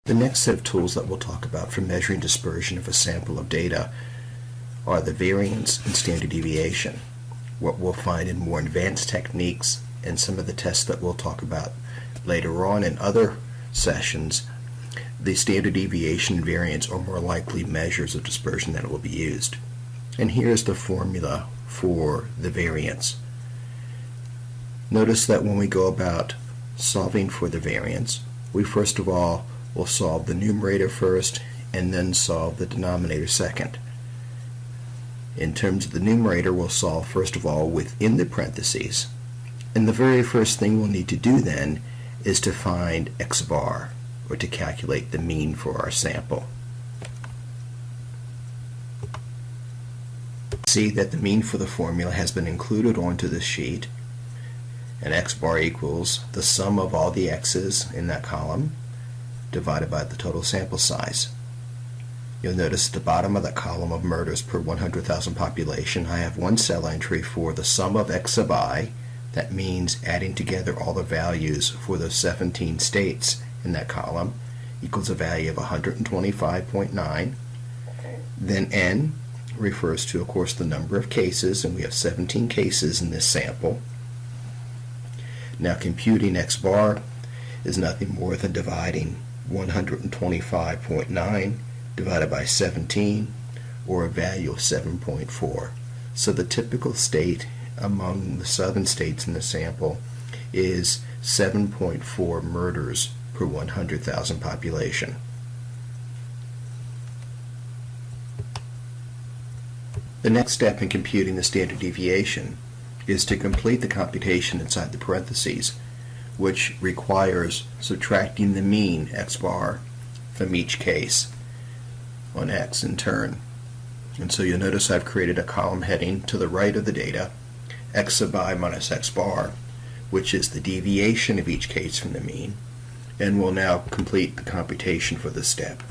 The next set of tools that we'll talk about for measuring dispersion of a sample of data are the variance and standard deviation. What we'll find in more advanced techniques and some of the tests that we'll talk about later on in other sessions, the standard deviation and variance are more likely measures of dispersion that will be used. And here's the formula for the variance. Notice that when we go about solving for the variance, we first of all will solve the numerator first and then solve the denominator second. In terms of the numerator, we'll solve first of all within the parentheses. And the very first thing we'll need to do then is to find x bar, or to calculate the mean for our sample. See that the mean for the formula has been included onto the sheet, and x bar equals the sum of all the x's in that column divided by the total sample size. You'll notice at the bottom of the column of murders per 100,000 population, I have one cell entry for the sum of x sub I. That means adding together all the values for those 17 states in that column equals a value of 125.9. Then n refers to, of course, the number of cases, and we have 17 cases in this sample. Now computing x bar is nothing more than dividing 125.9 divided by 17, or a value of 7.4. So the typical state among the southern states in the sample is 7.4 murders per 100,000 population. The next step in computing the standard deviation is to complete the computation inside the parentheses, which requires subtracting the mean x bar from each case on x in turn. And so you'll notice I've created a column heading to the right of the data, x sub I minus x bar, which is the deviation of each case from the mean, and we'll now complete the computation for this step.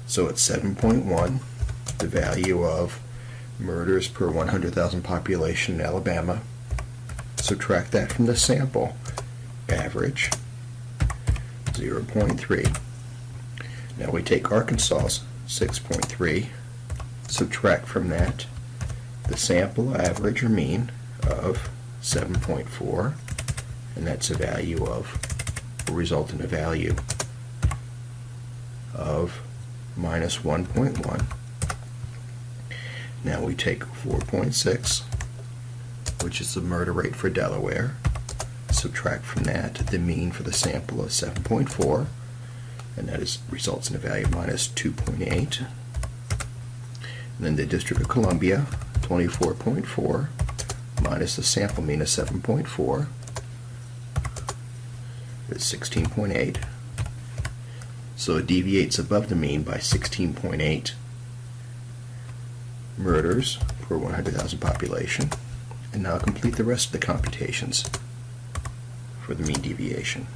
So it's 7.1, the value of murders per 100,000 population in Alabama. Subtract that from the sample average, 0.3. Now we take Arkansas's 6.3, subtract from that the sample average or mean of 7.4, and that's a value of, will result in a value of minus 1.1. Now we take 4.6, which is the murder rate for Delaware, subtract from that the mean for the sample of 7.4, and that results in a value of minus 2.8. And then the District of Columbia, 24.4, minus the sample mean of 7.4, is 16.8. So it deviates above the mean by 16.8 murders per 100,000 population. And now I'll complete the rest of the computations for the mean deviation.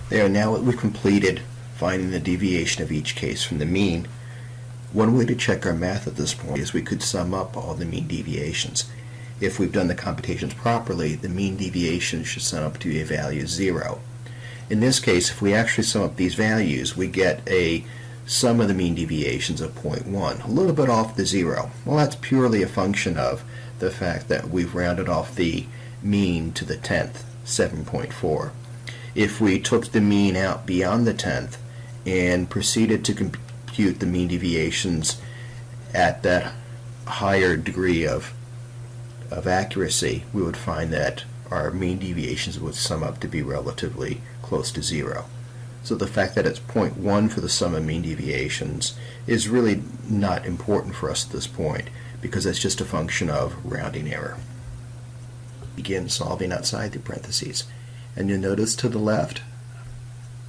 There, now that we've completed finding the deviation of each case from the mean, one way to check our math at this point is we could sum up all the mean deviations. If we've done the computations properly, the mean deviation should sum up to a value 0. In this case, if we actually sum up these values, we get a sum of the mean deviations of 0.1, a little bit off the 0. Well, that's purely a function of the fact that we've rounded off the mean to the 10th, 7.4. If we took the mean out beyond the 10th and proceeded to compute the mean deviations at that higher degree of accuracy, we would find that our mean deviations would sum up to be relatively close to 0. So the fact that it's 0.1 for the sum of mean deviations is really not important for us at this point, because it's just a function of rounding error. Begin solving outside the parentheses. And you'll notice to the left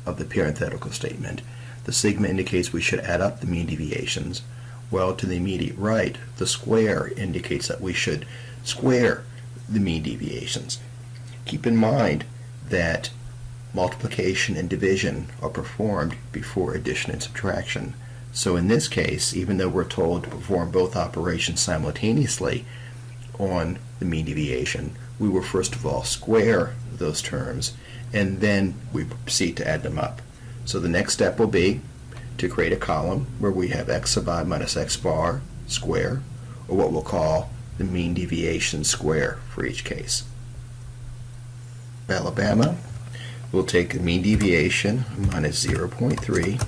of the parenthetical statement, the sigma indicates we should add up the mean deviations, while to the immediate right, the square indicates that we should square the mean deviations. Keep in mind that multiplication and division are performed before addition and subtraction. So in this case, even though we're told to perform both operations simultaneously on the mean deviation, we will first of all square those terms, and then we proceed to add them up. So the next step will be to create a column where we have x sub I minus x bar square, or what we'll call the mean deviation square for each case. Alabama will take the mean deviation minus 0.3,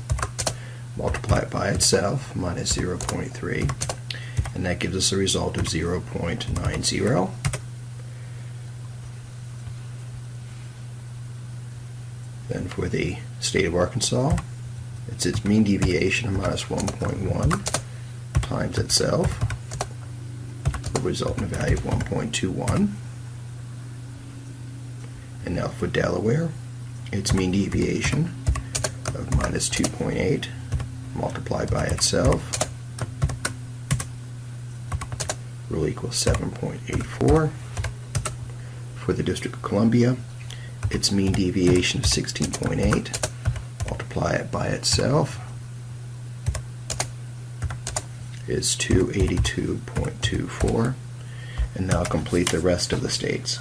multiply it by itself, minus 0.3, and that gives us a result of 0.90. Then for the state of Arkansas, it's its mean deviation of minus 1.1 times itself will result in a value of 1.21. And now for Delaware, its mean deviation of minus 2.8 multiplied by itself will equal 7.84. For the District of Columbia, its mean deviation of 16.8, multiply it by itself, is 282.24, and now complete the rest of the states.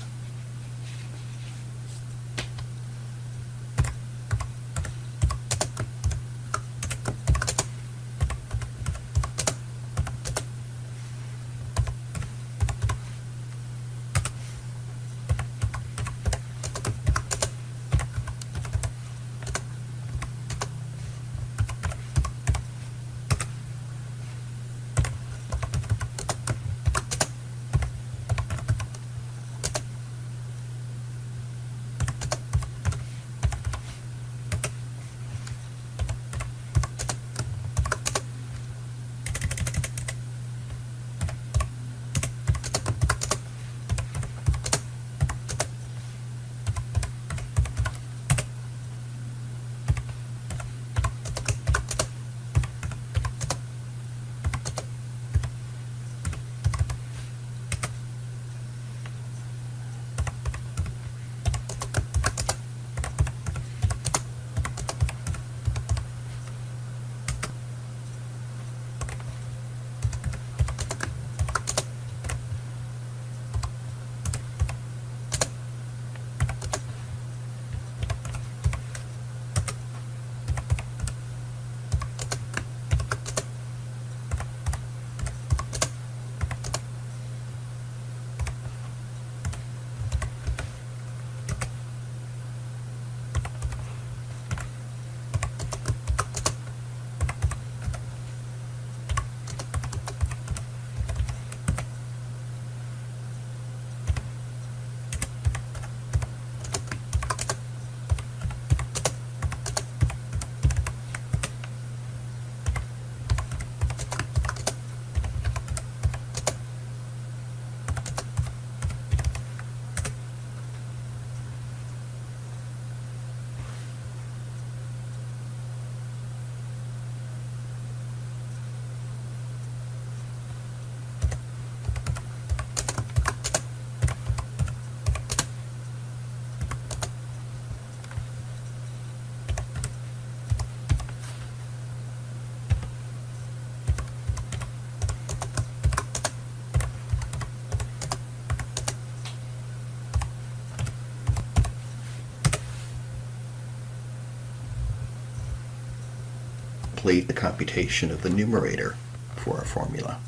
complete the computation of the numerator for our formula.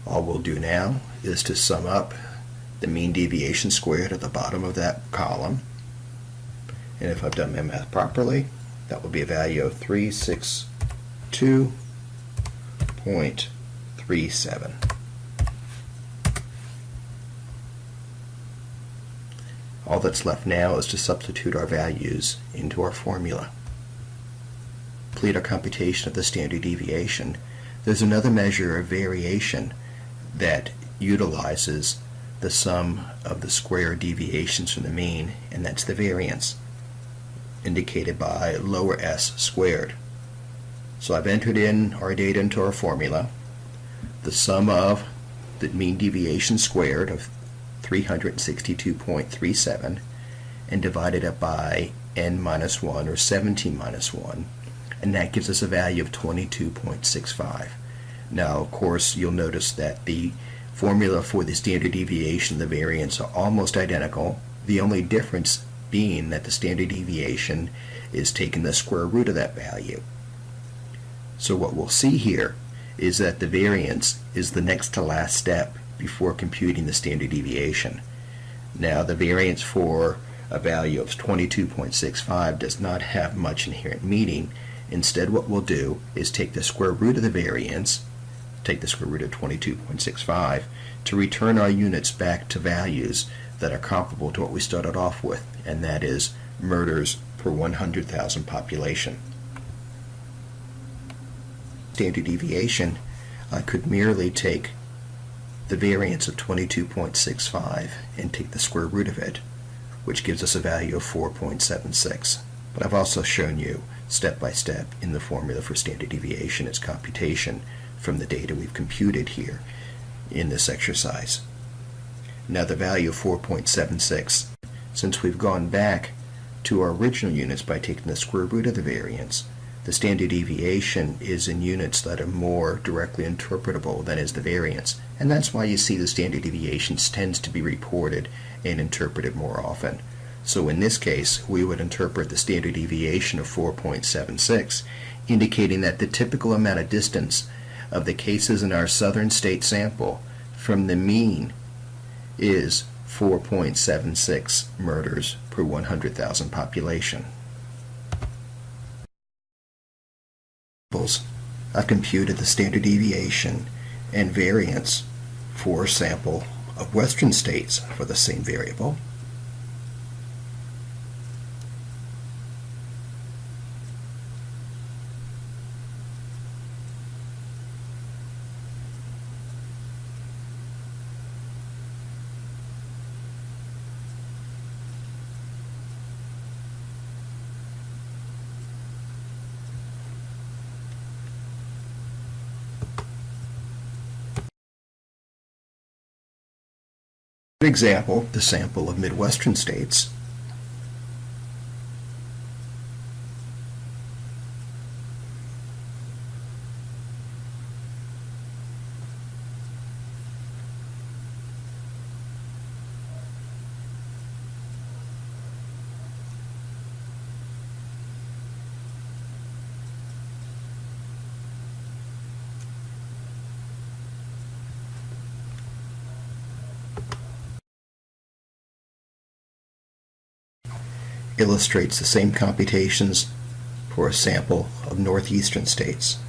All we'll do now is to sum up the mean deviation squared at the bottom of that column. And if I've done my math properly, that will be a value of 362.37. All that's left now is to substitute our values into our formula. Complete our computation of the standard deviation. There's another measure of variation that utilizes the sum of the square deviations from the mean, and that's the variance, indicated by lower s squared. So I've entered in our data into our formula. The sum of the mean deviation squared of 362.37 and divided it by n minus 1 or 17 minus 1, and that gives us a value of 22.65. Now, of course, you'll notice that the formula for the standard deviation and the variance are almost identical, the only difference being that the standard deviation is taking the square root of that value. So what we'll see here is that the variance is the next to last step before computing the standard deviation. Now, the variance for a value of 22.65 does not have much inherent meaning. Instead, what we'll do is take the square root of the variance, take the square root of 22.65, to return our units back to values that are comparable to what we started off with, and that is murders per 100,000 population. Standard deviation, I could merely take the variance of 22.65 and take the square root of it, which gives us a value of 4.76. But I've also shown you step by step in the formula for standard deviation its computation from the data we've computed here in this exercise. Now the value of 4.76, since we've gone back to our original units by taking the square root of the variance, the standard deviation is in units that are more directly interpretable than is the variance, and that's why you see the standard deviations tends to be reported and interpreted more often. So in this case, we would interpret the standard deviation of 4.76, indicating that the typical amount of distance of the cases in our southern state sample from the mean is 4.76 murders per 100,000 population. I've computed the standard deviation and variance for a sample of western states for the same variable. For example, the sample of Midwestern states. Illustrates the same computations for a sample of northeastern states.